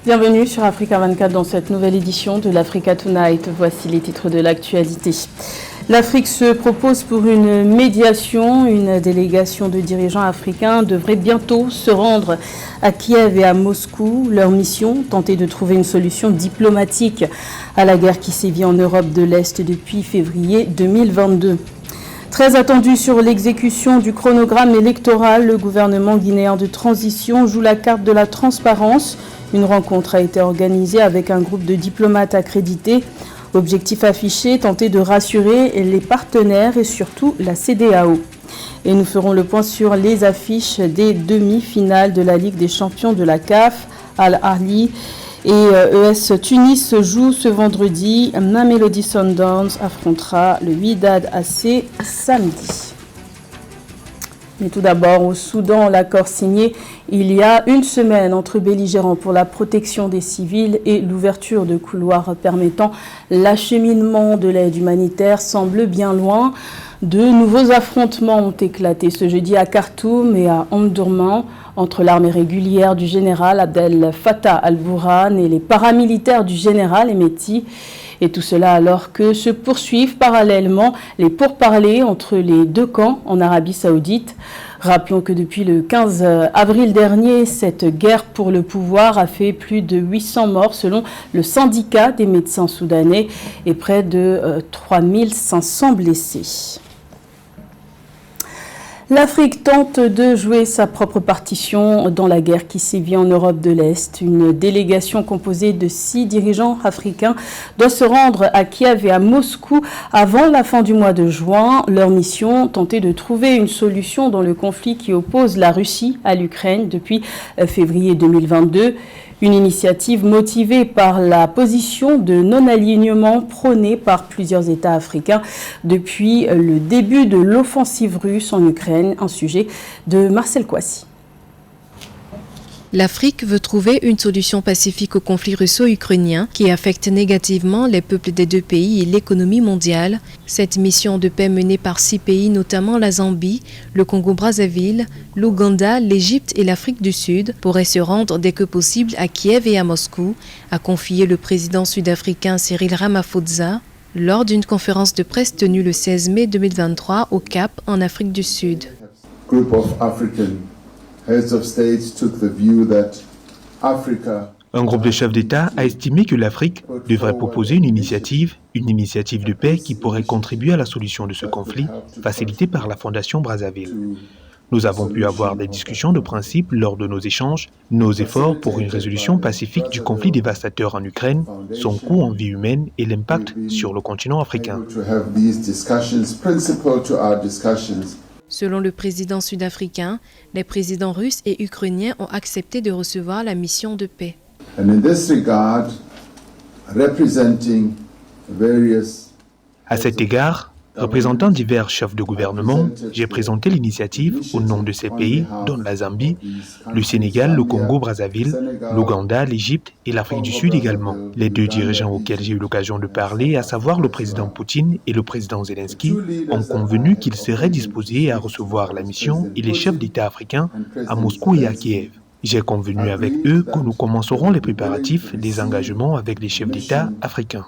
Bienvenue sur Africa 24 dans cette nouvelle édition de l'Africa Tonight. Voici les titres de l'actualité. L'Afrique se propose pour une médiation. Une délégation de dirigeants africains devrait bientôt se rendre à Kiev et à Moscou. Leur mission, tenter de trouver une solution diplomatique à la guerre qui sévit en Europe de l'Est depuis février 2022. Très attendu sur l'exécution du chronogramme électoral, le gouvernement guinéen de transition joue la carte de la transparence. Une rencontre a été organisée avec un groupe de diplomates accrédités. Objectif affiché, tenter de rassurer les partenaires et surtout la CEDEAO. Et nous ferons le point sur les affiches des demi-finales de la Ligue des champions de la CAF. Al-Ahly et ES Tunis jouent ce vendredi. Mamelodi Sundowns affrontera le Wydad AC samedi. Mais tout d'abord, au Soudan, l'accord signé il y a une semaine entre belligérants pour la protection des civils et l'ouverture de couloirs permettant l'acheminement de l'aide humanitaire semble bien loin. De nouveaux affrontements ont éclaté ce jeudi à Khartoum et à Omdurman entre l'armée régulière du général Abdel Fattah al-Burhan et les paramilitaires du général Hemeti. Et tout cela alors que se poursuivent parallèlement les pourparlers entre les deux camps en Arabie Saoudite. Rappelons que depuis le 15 avril dernier, cette guerre pour le pouvoir a fait plus de 800 morts selon le syndicat des médecins soudanais et près de 3500 blessés. L'Afrique tente de jouer sa propre partition dans la guerre qui sévit en Europe de l'Est. Une délégation composée de 6 dirigeants africains doit se rendre à Kiev et à Moscou avant la fin du mois de juin. Leur mission, tenter de trouver une solution dans le conflit qui oppose la Russie à l'Ukraine depuis février 2022. Une initiative motivée par la position de non-alignement prônée par plusieurs États africains depuis le début de l'offensive russe en Ukraine, un sujet de Marcel Kouassi. L'Afrique veut trouver une solution pacifique au conflit russo-ukrainien qui affecte négativement les peuples des deux pays et l'économie mondiale. Cette mission de paix menée par 6 pays, notamment la Zambie, le Congo-Brazzaville, l'Ouganda, l'Égypte et l'Afrique du Sud, pourrait se rendre dès que possible à Kiev et à Moscou, a confié le président sud-africain Cyril Ramaphosa lors d'une conférence de presse tenue le 16 mai 2023 au Cap, en Afrique du Sud. Un groupe de chefs d'État a estimé que l'Afrique devrait proposer une initiative de paix qui pourrait contribuer à la solution de ce conflit, facilitée par la Fondation Brazzaville. Nous avons pu avoir des discussions de principe lors de nos échanges. Nos efforts pour une résolution pacifique du conflit dévastateur en Ukraine, son coût en vie humaine et l'impact sur le continent africain. Selon le président sud-africain, les présidents russes et ukrainiens ont accepté de recevoir la mission de paix. À cet égard, représentant divers chefs de gouvernement, j'ai présenté l'initiative au nom de ces pays, dont la Zambie, le Sénégal, le Congo-Brazzaville, l'Ouganda, l'Égypte et l'Afrique du Sud également. Les 2 dirigeants auxquels j'ai eu l'occasion de parler, à savoir le président Poutine et le président Zelensky, ont convenu qu'ils seraient disposés à recevoir la mission et les chefs d'État africains à Moscou et à Kiev. J'ai convenu avec eux que nous commencerons les préparatifs des engagements avec les chefs d'État africains.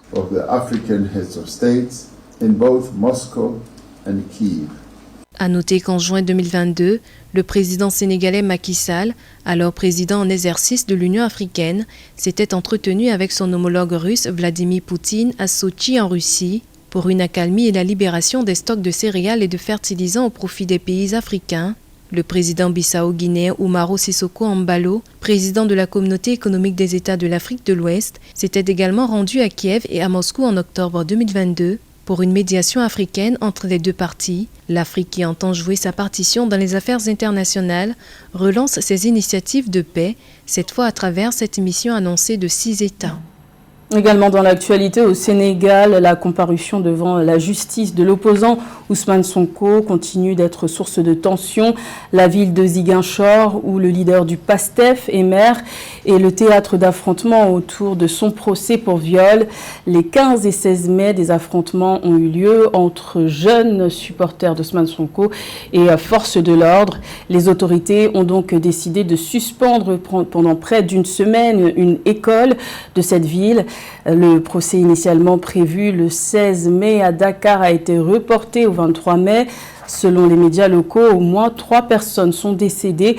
À noter qu'en juin 2022, le président sénégalais Macky Sall, alors président en exercice de l'Union africaine, s'était entretenu avec son homologue russe Vladimir Poutine à Sotchi en Russie pour une accalmie et la libération des stocks de céréales et de fertilisants au profit des pays africains. Le président bissau-guinéen Umaro Sissoko Embalo, président de la Communauté économique des États de l'Afrique de l'Ouest, s'était également rendu à Kiev et à Moscou en octobre 2022 pour une médiation africaine entre les deux parties. L'Afrique, qui entend jouer sa partition dans les affaires internationales, relance ses initiatives de paix, cette fois à travers cette mission annoncée de 6 États. Également dans l'actualité, au Sénégal, la comparution devant la justice de l'opposant Ousmane Sonko continue d'être source de tension. La ville de Ziguinchor, où le leader du PASTEF est maire, est le théâtre d'affrontements autour de son procès pour viol. Les 15 et 16 mai, des affrontements ont eu lieu entre jeunes supporters d'Ousmane Sonko et forces de l'ordre. Les autorités ont donc décidé de suspendre pendant près d'une semaine une école de cette ville. Le procès initialement prévu le 16 mai à Dakar a été reporté au 23 mai. Selon les médias locaux, au moins 3 personnes sont décédées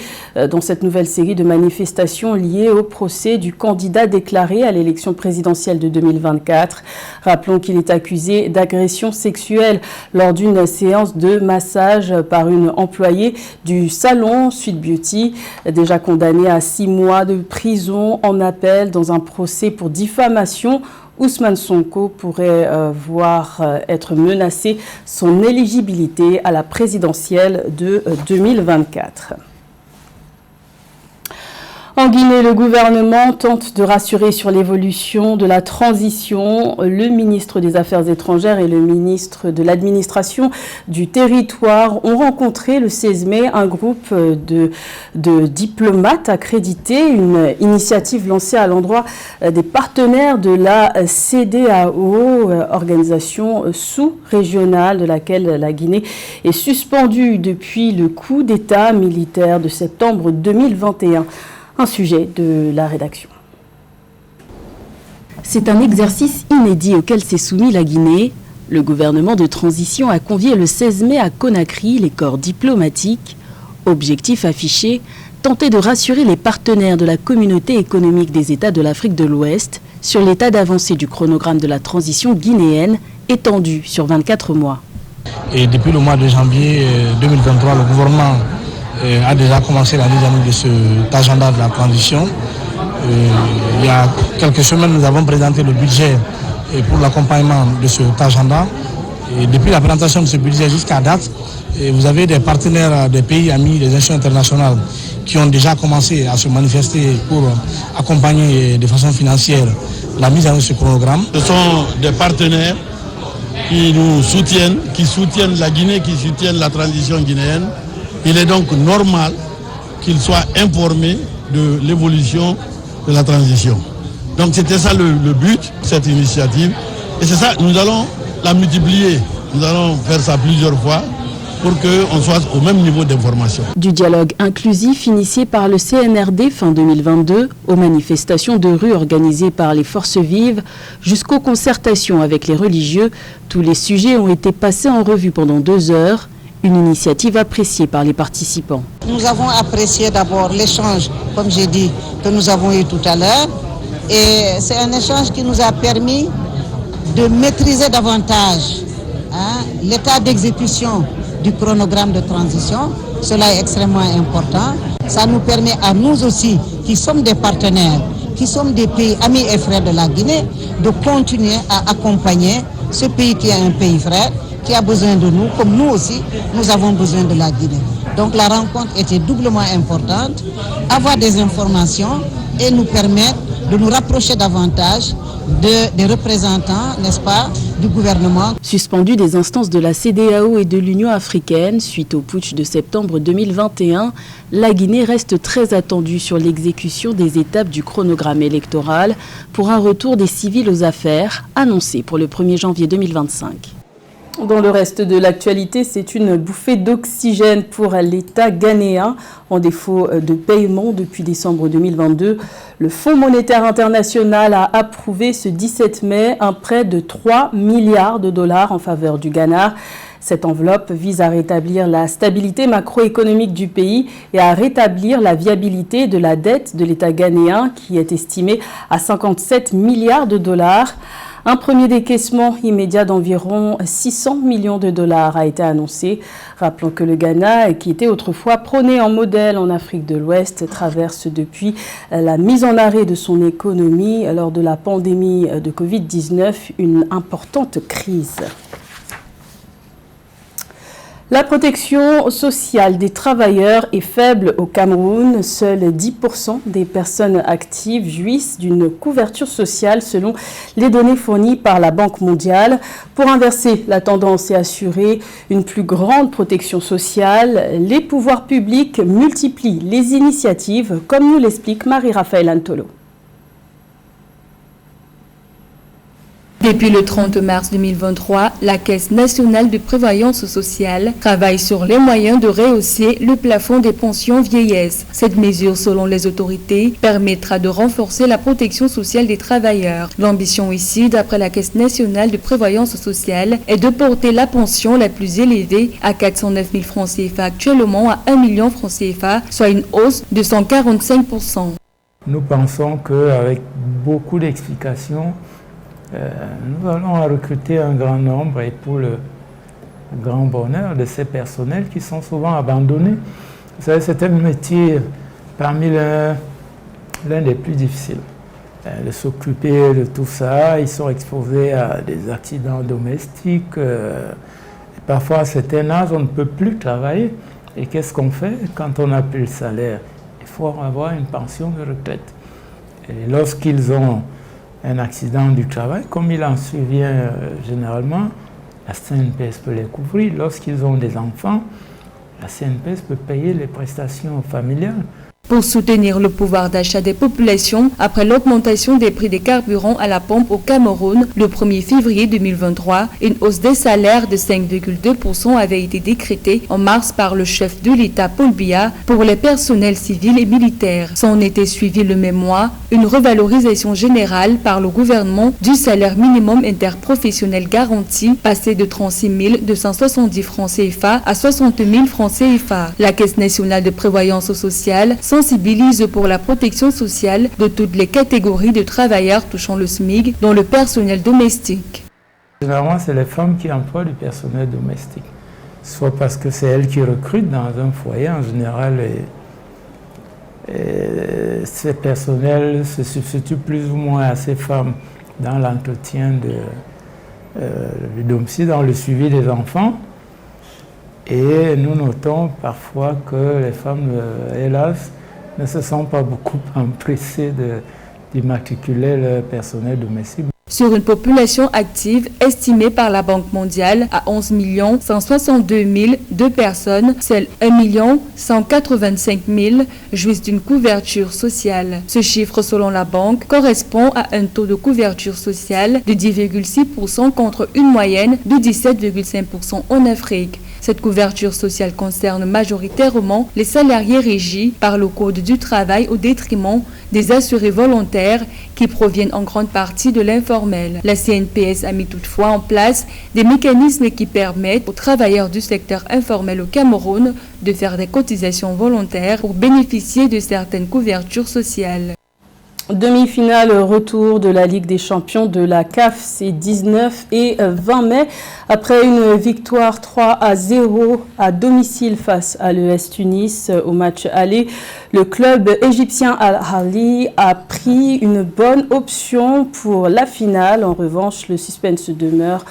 dans cette nouvelle série de manifestations liées au procès du candidat déclaré à l'élection présidentielle de 2024. Rappelons qu'il est accusé d'agression sexuelle lors d'une séance de massage par une employée du salon Sweet Beauty, déjà condamnée à 6 mois de prison en appel dans un procès pour diffamation. Ousmane Sonko pourrait voir être menacé son éligibilité à la présidentielle de 2024. En Guinée, le gouvernement tente de rassurer sur l'évolution de la transition. Le ministre des Affaires étrangères et le ministre de l'Administration du territoire ont rencontré le 16 mai un groupe de diplomates accrédités, une initiative lancée à l'endroit des partenaires de la CEDEAO, organisation sous-régionale de laquelle la Guinée est suspendue depuis le coup d'État militaire de septembre 2021. Un sujet de la rédaction. C'est un exercice inédit auquel s'est soumis la Guinée. Le gouvernement de transition a convié le 16 mai à Conakry les corps diplomatiques. Objectif affiché, tenter de rassurer les partenaires de la communauté économique des États de l'Afrique de l'Ouest sur l'état d'avancée du chronogramme de la transition guinéenne étendu sur 24 mois. Et depuis le mois de janvier 2023, le gouvernement a déjà commencé la mise en œuvre de cet agenda de la transition. Il y a quelques semaines, nous avons présenté le budget pour l'accompagnement de cet agenda. Et depuis la présentation de ce budget jusqu'à date, vous avez des partenaires des pays amis, des institutions internationales qui ont déjà commencé à se manifester pour accompagner de façon financière la mise en œuvre de ce chronogramme. Ce sont des partenaires qui nous soutiennent, qui soutiennent la Guinée, qui soutiennent la transition guinéenne. Il est donc normal qu'ils soient informés de l'évolution de la transition. Donc c'était ça le but de cette initiative. Et c'est ça, nous allons la multiplier. Nous allons faire ça plusieurs fois pour qu'on soit au même niveau d'information. Du dialogue inclusif initié par le CNRD fin 2022 aux manifestations de rue organisées par les forces vives jusqu'aux concertations avec les religieux, tous les sujets ont été passés en revue pendant 2 heures. Une initiative appréciée par les participants. Nous avons apprécié d'abord l'échange, comme j'ai dit, que nous avons eu tout à l'heure. Et c'est un échange qui nous a permis de maîtriser davantage l'état d'exécution du chronogramme de transition. Cela est extrêmement important. Ça nous permet à nous aussi, qui sommes des partenaires, qui sommes des pays amis et frères de la Guinée, de continuer à accompagner ce pays qui est un pays frère, qui a besoin de nous, comme nous aussi, nous avons besoin de la Guinée. Donc la rencontre était doublement importante, avoir des informations et nous permettre de nous rapprocher davantage des représentants, n'est-ce pas, du gouvernement. Suspendu des instances de la CEDEAO et de l'Union africaine suite au putsch de septembre 2021, la Guinée reste très attendue sur l'exécution des étapes du chronogramme électoral pour un retour des civils aux affaires annoncé pour le 1er janvier 2025. Dans le reste de l'actualité, c'est une bouffée d'oxygène pour l'État ghanéen. En défaut de paiement depuis décembre 2022, le Fonds monétaire international a approuvé ce 17 mai un prêt de 3 milliards de dollars en faveur du Ghana. Cette enveloppe vise à rétablir la stabilité macroéconomique du pays et à rétablir la viabilité de la dette de l'État ghanéen qui est estimée à 57 milliards de dollars. Un premier décaissement immédiat d'environ 600 millions de dollars a été annoncé. Rappelons que le Ghana, qui était autrefois prôné en modèle en Afrique de l'Ouest, traverse depuis la mise en arrêt de son économie lors de la pandémie de Covid-19 une importante crise. La protection sociale des travailleurs est faible au Cameroun. Seuls 10% des personnes actives jouissent d'une couverture sociale selon les données fournies par la Banque mondiale. Pour inverser la tendance et assurer une plus grande protection sociale, les pouvoirs publics multiplient les initiatives, comme nous l'explique Marie-Raphaël Antolo. Depuis le 30 mars 2023, la Caisse nationale de prévoyance sociale travaille sur les moyens de rehausser le plafond des pensions vieillesse. Cette mesure, selon les autorités, permettra de renforcer la protection sociale des travailleurs. L'ambition ici, d'après la Caisse nationale de prévoyance sociale, est de porter la pension la plus élevée à 409 000 francs CFA actuellement à 1 million francs CFA, soit une hausse de 145%. Nous pensons qu'avec beaucoup d'explications, nous allons recruter un grand nombre et pour le grand bonheur de ces personnels qui sont souvent abandonnés. Vous savez, c'est un métier parmi l'un des plus difficiles. De s'occuper de tout ça, ils sont exposés à des accidents domestiques. Et parfois, à un certain âge, on ne peut plus travailler. Et qu'est-ce qu'on fait quand on n'a plus le salaire? Il faut avoir une pension de retraite. Et lorsqu'ils ont un accident du travail, comme il en survient généralement, la CNPS peut les couvrir. Lorsqu'ils ont des enfants, la CNPS peut payer les prestations familiales. Pour soutenir le pouvoir d'achat des populations, après l'augmentation des prix des carburants à la pompe au Cameroun le 1er février 2023, une hausse des salaires de 5,2% avait été décrétée en mars par le chef de l'État Paul Biya pour les personnels civils et militaires. S'en était suivi le même mois une revalorisation générale par le gouvernement du salaire minimum interprofessionnel garanti, passé de 36 270 francs CFA à 60 000 francs CFA. La Caisse nationale de prévoyance sociale sensibilise pour la protection sociale de toutes les catégories de travailleurs touchant le SMIC, dont le personnel domestique. Généralement, c'est les femmes qui emploient du personnel domestique, soit parce que c'est elles qui recrutent dans un foyer en général. Et ces personnels se substituent plus ou moins à ces femmes dans l'entretien du domicile, dans le suivi des enfants. Et nous notons parfois que les femmes, hélas, ne se sont pas beaucoup empressées d'immatriculer leur personnel domestique. Sur une population active estimée par la Banque mondiale à 11 162 002 personnes, seuls 1 185 000 jouissent d'une couverture sociale. Ce chiffre, selon la Banque, correspond à un taux de couverture sociale de 10,6% contre une moyenne de 17,5% en Afrique. Cette couverture sociale concerne majoritairement les salariés régis par le Code du travail au détriment des assurés volontaires qui proviennent en grande partie de l'informel. La CNPS a mis toutefois en place des mécanismes qui permettent aux travailleurs du secteur informel au Cameroun de faire des cotisations volontaires pour bénéficier de certaines couvertures sociales. Demi-finale retour de la Ligue des champions de la CAF, c'est 19 et 20 mai. Après une victoire 3-0 à domicile face à l'ES Tunis au match aller, le club égyptien Al-Ahly a pris une bonne option pour la finale. En revanche, le suspense demeure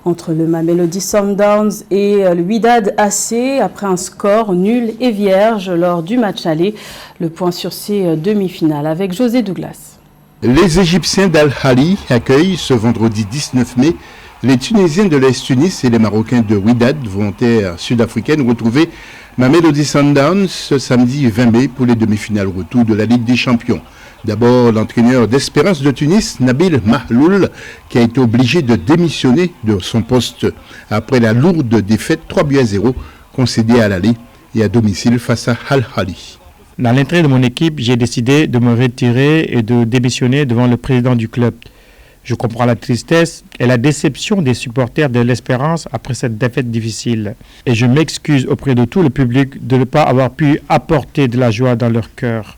entre le Mamelodi Sundowns et le Wydad AC après un score nul et vierge lors du match aller. Le point sur ces demi-finales avec José Douglas. Les Égyptiens d'Al-Ahly accueillent ce vendredi 19 mai les Tunisiens de l'Est Tunis et les Marocains de Wydad, volontaires sud-africaines, retrouver Mamelodi Sundowns ce samedi 20 mai pour les demi-finales retour de la Ligue des champions. D'abord, l'entraîneur d'Espérance de Tunis, Nabil Mahloul, qui a été obligé de démissionner de son poste après la lourde défaite 3-0 concédée à l'aller et à domicile face à Al-Ahly. Dans l'intérêt de mon équipe, j'ai décidé de me retirer et de démissionner devant le président du club. Je comprends la tristesse et la déception des supporters de l'Espérance après cette défaite difficile. Et je m'excuse auprès de tout le public de ne pas avoir pu apporter de la joie dans leur cœur.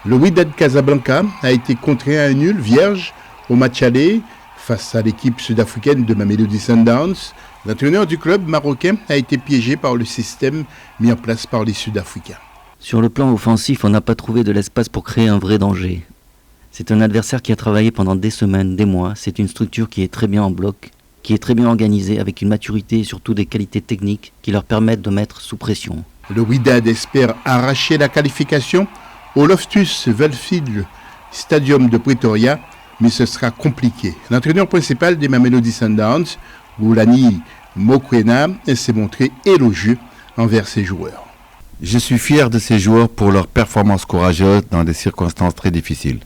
Le Wydad Casablanca a été contraint à un nul vierge au match aller face à l'équipe sud-africaine de Mamelodi Sundowns. L'entraîneur du club marocain a été piégé par le système mis en place par les Sud-Africains. Sur le plan offensif, on n'a pas trouvé de l'espace pour créer un vrai danger. C'est un adversaire qui a travaillé pendant des semaines, des mois. C'est une structure qui est très bien en bloc. qui est très bien organisée, avec une maturité et surtout des qualités techniques qui leur permettent de mettre sous pression. Le Wydad espère arracher la qualification au Loftus Versfeld Stadium de Pretoria, mais ce sera compliqué. L'entraîneur principal des Mamelodi Sundowns, Boulani Mokoena, s'est montré élogieux envers ses joueurs. Je suis fier de ces joueurs pour leur performance courageuse dans des circonstances très difficiles.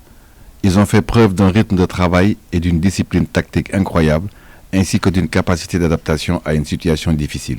Ils ont fait preuve d'un rythme de travail et d'une discipline tactique incroyable, ainsi que d'une capacité d'adaptation à une situation difficile.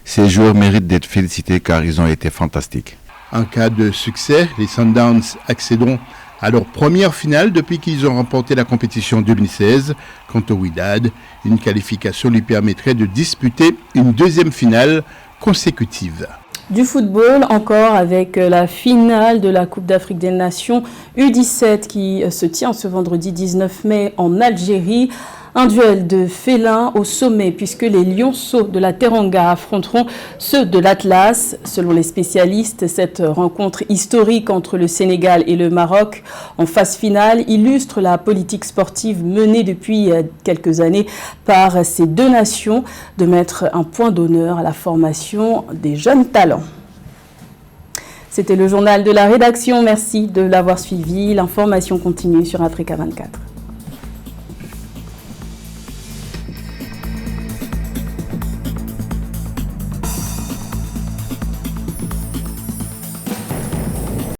Ces joueurs méritent d'être félicités car ils ont été fantastiques. En cas de succès, les Sundowns accéderont à leur première finale depuis qu'ils ont remporté la compétition 2016. Quant au Wydad, une qualification lui permettrait de disputer une deuxième finale consécutive. Du football encore avec la finale de la Coupe d'Afrique des Nations U17 qui se tient ce vendredi 19 mai en Algérie. Un duel de félins au sommet puisque les lionceaux de la Teranga affronteront ceux de l'Atlas. Selon les spécialistes, cette rencontre historique entre le Sénégal et le Maroc en phase finale illustre la politique sportive menée depuis quelques années par ces deux nations de mettre un point d'honneur à la formation des jeunes talents. C'était le journal de la rédaction. Merci de l'avoir suivi. L'information continue sur Africa 24.